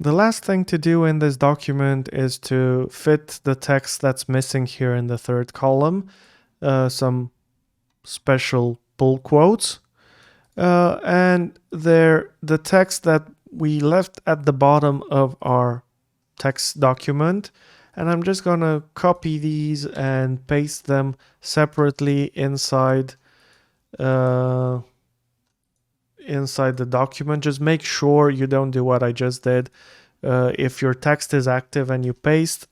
the last thing to do in this document is to fit the text that's missing here in the third column, some special pull quotes. And the text that we left at the bottom of our text document, and I'm just gonna copy these and paste them separately inside inside the document. Just make sure you don't do what I just did. If your text is active and you paste,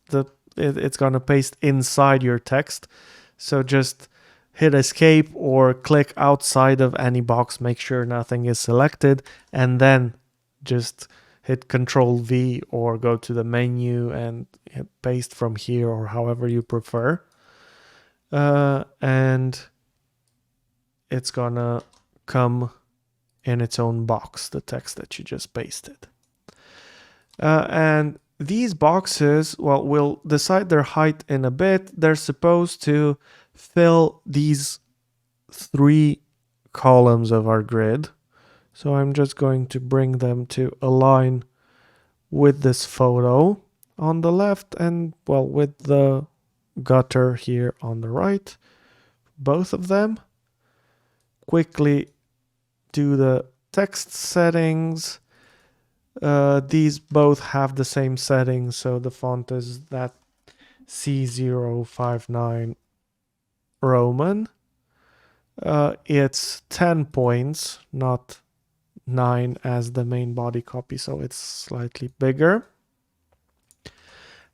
it's gonna paste inside your text. So just hit escape or click outside of any box, make sure nothing is selected, and then just hit Control V or go to the menu and hit paste from here or however you prefer. And it's gonna come in its own box, the text that you just pasted. And these boxes, well, we'll decide their height in a bit. They're supposed to fill these 3 columns of our grid. So I'm just going to bring them to align with this photo on the left and, well, with the gutter here on the right, both of them. Quickly do the text settings. These both have the same settings, so the font is that C059 Roman. It's 10 points, not 9 as the main body copy, so it's slightly bigger.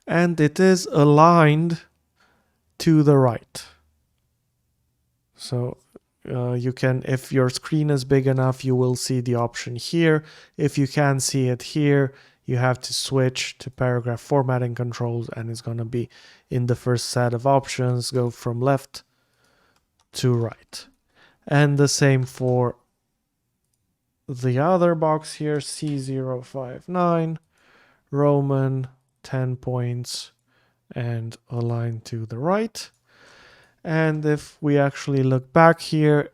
And it is aligned to the right. So you can, if your screen is big enough, you will see the option here. If you can't see it here, you have to switch to paragraph formatting controls, and it's going to be in the first set of options, go from left to right. And the same for the other box here, C059, Roman, 10 points, and aligned to the right. And if we actually look back here,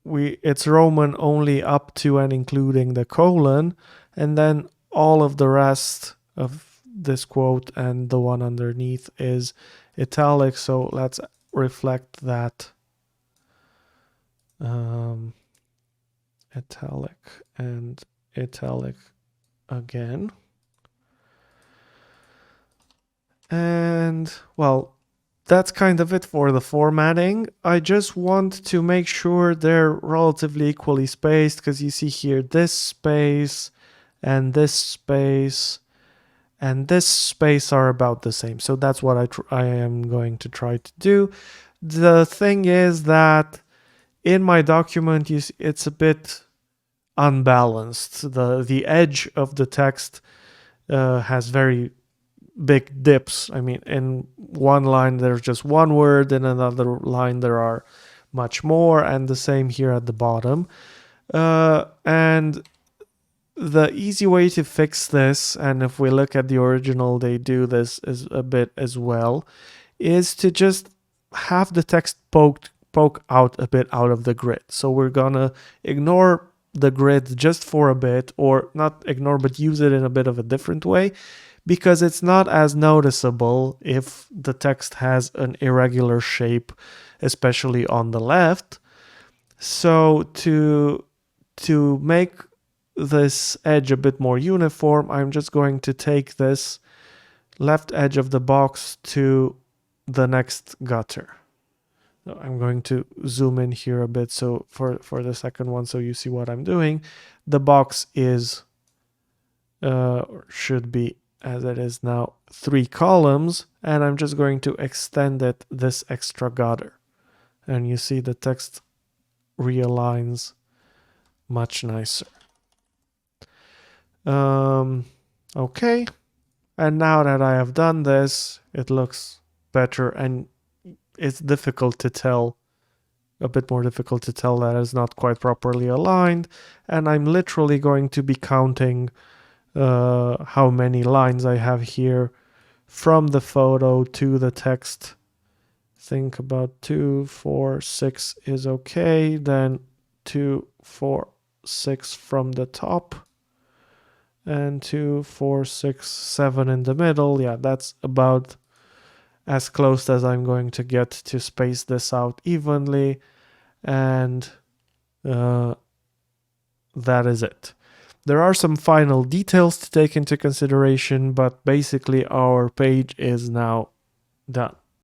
it's Roman only up to and including the colon, and then all of the rest of this quote and the one underneath is italic. So let's reflect that italic and italic again. And, well, that's kind of it for the formatting. I just want to make sure they're relatively equally spaced, because you see here this space and this space and this space are about the same. So that's what I am going to try to do. The thing is that in my document, it's a bit unbalanced. The edge of the text has very big dips. I mean, in one line there's just one word, in another line there are much more, and the same here at the bottom. And the easy way to fix this, and if we look at the original, they do this a bit as well, is to just have the text poke out a bit out of the grid. So we're gonna ignore the grid just for a bit, or not ignore, but use it in a bit of a different way, because it's not as noticeable if the text has an irregular shape, especially on the left. So to make this edge a bit more uniform, I'm just going to take this left edge of the box to the next gutter. So I'm going to zoom in here a bit, so for the second one, so you see what I'm doing. The box is, or should be, as it is now, 3 columns, and I'm just going to extend it this extra gutter. And you see the text realigns much nicer. Okay, and now that I have done this, it looks better, and it's difficult to tell, a bit more difficult to tell that it's not quite properly aligned, and I'm literally going to be counting how many lines I have here from the photo to the text. Think about 2, 4, 6 is okay, then 2, 4, 6 from the top, and 2, 4, 6, 7 in the middle. Yeah, that's about as close as I'm going to get to space this out evenly, and that is it. There are some final details to take into consideration, but basically our page is now done.